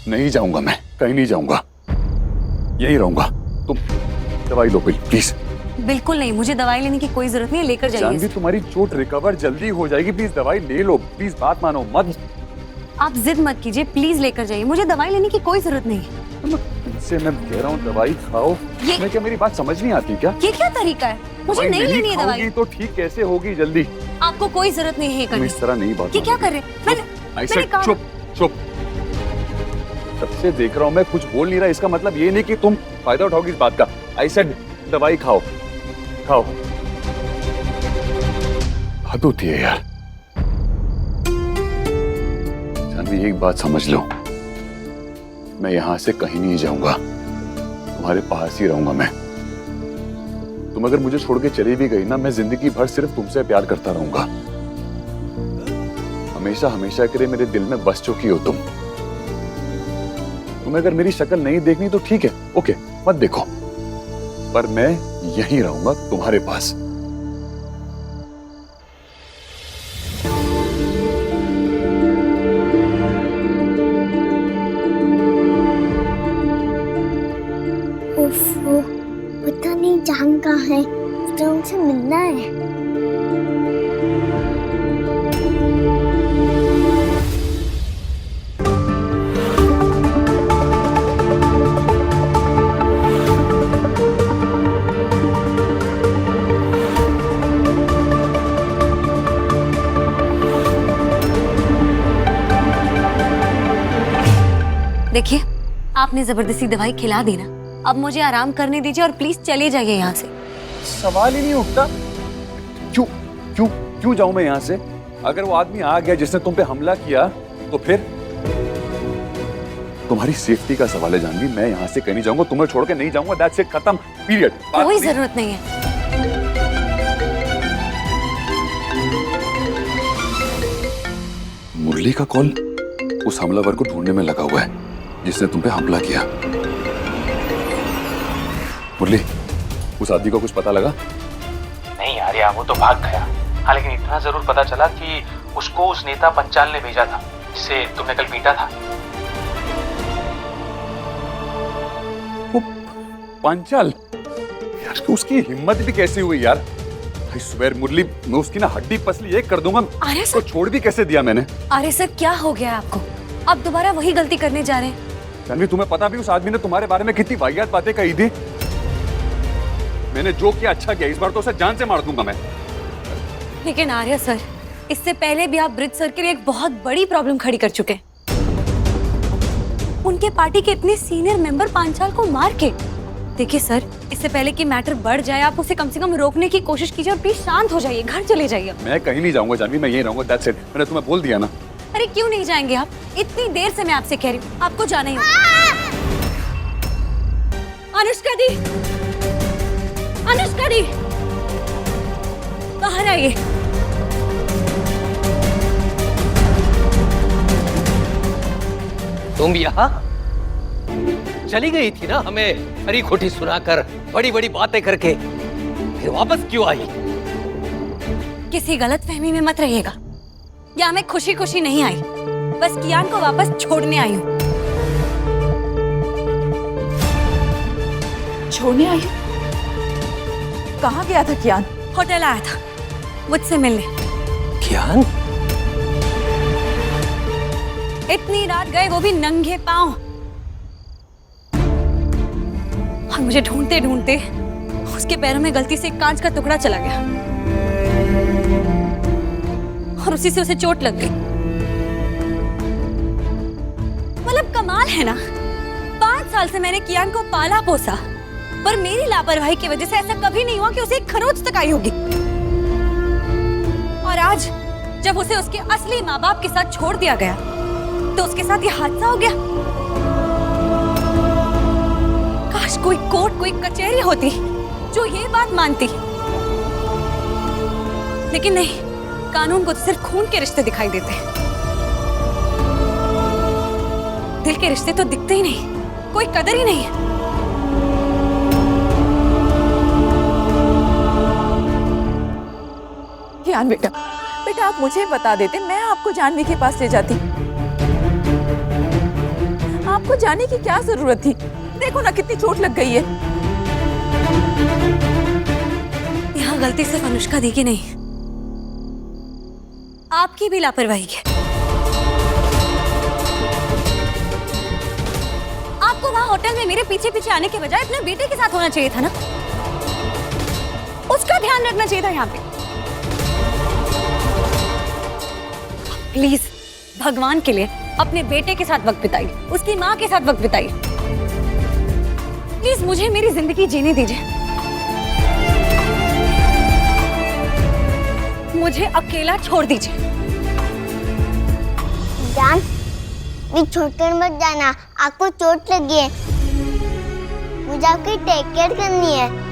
नहीं जाऊंगा, मैं कहीं नहीं जाऊंगा, यहीं रहूंगा। तुम दवाई लो प्लीज। बिल्कुल नहीं, मुझे दवाई लेने की कोई जरूरत नहीं है, लेकर जाइए। जानवी तुम्हारी चोट रिकवर जल्दी हो जाएगी, प्लीज दवाई ले लो, प्लीज बात मानो मत। आप जिद मत कीजिए, प्लीज लेकर जाइए, मुझे दवाई लेने की कोई जरूरत नहीं है। तुमसे मैं कह रहा हूँ दवाई खाओ। मैं क्या, मेरी बात समझ नहीं आती क्या? ये क्या तरीका है? मुझे नहीं लेनी है दवाई। तो ठीक कैसे होगी जल्दी? आपको कोई जरूरत नहीं है करने। इस तरह नहीं बात। ये क्या कर रहे हैं? चुप चुप, सबसे देख रहा हूँ मैं, कुछ बोल नहीं रहा, इसका मतलब ये नहीं कि तुम फायदा उठाओगी इस बात का। आई सेड दवाई खाओ खाओ। हद होती है यार। जानवी एक बात समझ लो, मैं यहां से कहीं नहीं जाऊंगा, तुम्हारे पास ही रहूंगा मैं। तुम अगर मुझे छोड़ के चली भी गई ना, मैं जिंदगी भर सिर्फ तुमसे प्यार करता रहूंगा। हमेशा हमेशा के लिए मेरे दिल में बस चुकी हो तुम। तुम्हें अगर मेरी शक्ल नहीं देखनी तो ठीक है, ओके मत देखो, पर मैं यहीं रहूंगा तुम्हारे पास। ओफो, पता नहीं जान कहाँ है, तो उनसे मिलना है। देखिए, आपने जबरदस्ती दवाई खिला दी ना, अब मुझे आराम करने दीजिए और प्लीज चले जाइए यहाँ से। सवाल ही नहीं उठता। क्यों क्यों क्यों जाऊं मैं यहाँ से? अगर वो आदमी आ गया जिसने तुम पे हमला किया तो फिर? तुम्हारी सेफ्टी का सवाल है जानवी, मैं यहाँ से कहीं नहीं जाऊंगा, तुम्हें छोड़ के नहीं जाऊंगा, दैट्स इट, खत्म, पीरियड। कोई जरूरत नहीं है। मुरली का कॉल उस हमलावर को ढूंढने में लगा हुआ है जिसने तुम पे हमला किया। मुरली, उस आदमी को कुछ पता लगा? नहीं यार, वो तो भाग गया। हाँ, लेकिन इतना जरूर पता चला कि उसको उस नेता पंचाल ने भेजा था जिसे तुमने कल पीटा था। वो पंचाल यार, उसकी हिम्मत भी कैसे हुई यार? आई स्वेयर मुरली, मैं उसकी ना हड्डी पसली एक कर दूंगा। अरे सर, तो छोड़ भी कैसे दिया मैंने? अरे सर, क्या हो गया आपको? आप दोबारा वही गलती करने जा रहे हैं। जानवी, तुम्हें पता भी उस आदमी ने तुम्हारे बारे में कितनी वाहियात बातें कही थी। मैंने जो किया अच्छा किया, इस बार तो उसे जान से मार दूंगा मैं। लेकिन आर्य सर, इससे पहले भी आप ब्रिज सर के लिए एक बहुत बड़ी प्रॉब्लम खड़ी कर चुके हैं। उनके पार्टी के इतने सीनियर मेंबर पांचाल को मार के। देखिए सर, इससे पहले कि मैटर बढ़ जाए, आप उसे कम से कम रोकने की कोशिश कीजिए और प्लीज शांत हो जाइए, घर चले जाइए। मैं कहीं नहीं जाऊंगा जानवी, मैं यहीं रहूंगा, दैट्स इट। मैंने तुम्हें बोल दिया ना। अरे क्यों नहीं जाएंगे आप? इतनी देर से मैं आपसे कह रही हूँ, आपको जाना ही होगा। अनुष्का दी, अनुष्का दी, बाहर आइए। तुम यहाँ चली गई थी ना, हमें हरी खोटी सुनाकर, बड़ी बड़ी बातें करके, फिर वापस क्यों आई? किसी गलतफहमी में मत रहिएगा। यहाँ मैं खुशी खुशी नहीं आई, बस कियान को वापस छोड़ने आई हूँ। छोड़ने आई? कहाँ गया था कियान? होटल आया था मुझसे मिलने। कियान? इतनी रात गए, वो भी नंगे पांव। और मुझे ढूंढते ढूंढते उसके पैरों में गलती से एक कांच का टुकड़ा चला गया और उसी से उसे चोट लग गई। मतलब कमाल है ना, 5 साल से मैंने कियान को पाला पोसा, पर मेरी लापरवाही की वजह से ऐसा कभी नहीं हुआ कि उसे एक खरोच तक आई होगी। और आज जब उसे उसके असली माँ बाप के साथ छोड़ दिया गया, तो उसके साथ ये हादसा हो गया। काश कोई कोर्ट, कोई कचहरी होती जो ये बात मानती, लेकिन नहीं, कानून को तो सिर्फ खून के रिश्ते दिखाई देते हैं, दिल के रिश्ते तो दिखते ही नहीं, कोई कदर ही नहीं है। कियान बेटा, बेटा आप मुझे बता देते, मैं आपको जानवी के पास ले जाती। आप आपको जाने की क्या जरूरत थी? देखो ना कितनी चोट लग गई है। यहाँ गलती सिर्फ अनुष्का दी की नहीं, आपकी भी लापरवाही है। आपको वहां होटल में मेरे पीछे पीछे आने के बजाय अपने बेटे के साथ होना चाहिए था ना, उसका ध्यान रखना चाहिए था यहाँ पे। प्लीज भगवान के लिए अपने बेटे के साथ वक्त बिताइए, उसकी माँ के साथ वक्त बिताइए। प्लीज मुझे मेरी जिंदगी जीने दीजिए, मुझे अकेला छोड़ दीजिए। जान, भी छोड़कर मत जाना, आपको चोट लगी है, मुझे आपकी टेक केयर करनी है।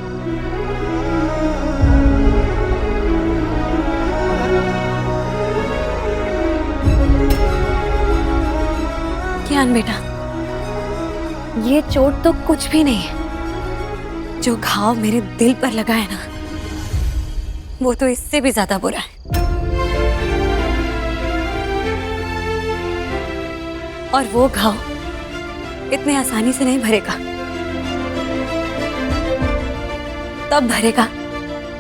कियान बेटा, ये चोट तो कुछ भी नहीं है, जो घाव मेरे दिल पर लगा है ना, वो तो इससे भी ज्यादा बुरा है। और वो घाव इतने आसानी से नहीं भरेगा, तब भरेगा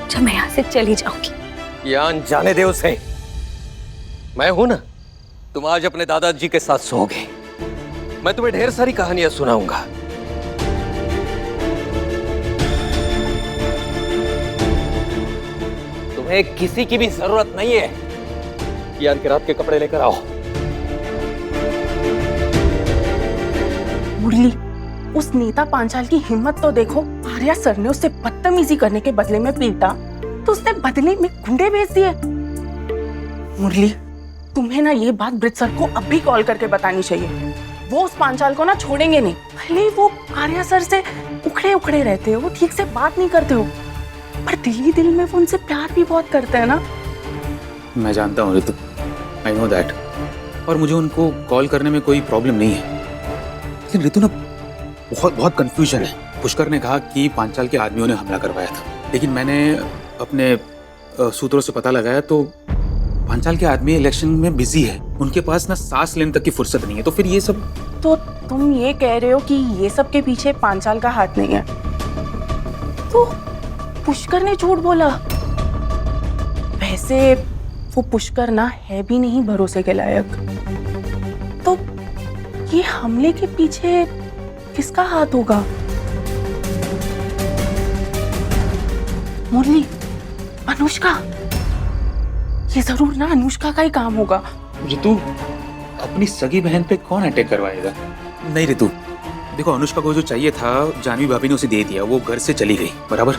जब मैं यहाँ से चली जाऊंगी। यान जाने दे उसे, मैं हूं ना, तुम आज अपने दादाजी के साथ सोओगे। मैं तुम्हें ढेर सारी कहानियां सुनाऊंगा। तुम्हें किसी की भी जरूरत नहीं है। कियान के रात के कपड़े लेकर आओ। मुरली, उस नेता पांचाल की हिम्मत तो देखो। आर्या सर ने उससे बदतमीजी करने के बदले में पीटा, तो उसने बदले में गुंडे भेज दिए। मुरली, तुम्हें ना ये बात ब्रिज सर को अब भी कॉल करके बतानी चाहिए। वो उस पांचाल को ना छोड़ेंगे नहीं। भले वो आर्या सर से उखड़े उखड़े रहते हो, ठीक से बात नहीं करते हो, पर दिल ही दिल में वो उनसे प्यार भी बहुत करते हैं ना। मैं जानता हूँ ऋतु, आई नो दैट, और मुझे उनको कॉल करने में कोई प्रॉब्लम नहीं है। लेकिन ऋतु ना बहुत कंफ्यूजन है। पुष्कर ने कहा कि पांचाल के आदमियों ने हमला करवाया था, लेकिन मैंने अपने सूत्रों से पता लगाया तो पांचाल के आदमी इलेक्शन में बिजी है, उनके पास ना सांस लेने तक की फुर्सत नहीं है। तो फिर ये सब, तो तुम ये कह रहे हो कि ये सब के पीछे पांचाल का हाथ नहीं है? तो पुष्कर ने झूठ बोला। वैसे वो पुष्कर ना है भी नहीं भरोसे के लायक। तो ये हमले के पीछे किसका हाथ होगा? मुरली, अनुष्का। ये जरूर ना अनुष्का का ही काम होगा। ऋतु, अपनी सगी बहन पे कौन अटैक करवाएगा? नहीं ऋतु, देखो अनुष्का को जो चाहिए था जानवी भाभी ने उसे दे दिया, वो घर से चली गई, बराबर।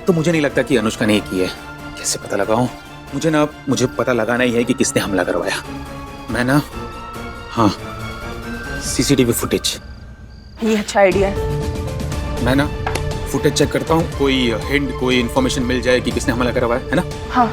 तो मुझे नहीं लगता कि अनुष्का ने किया है। कैसे पता लगाऊं? मुझे पता लगाना ही है कि किसने हमला करवाया। मैं ना, हाँ, सीसीटीवी फुटेज। ये अच्छा आइडिया है। मैं ना फुटेज चेक करता हूँ, कोई हिंट, कोई इन्फॉर्मेशन मिल जाए कि किसने हमला करवाया, है ना? हाँ।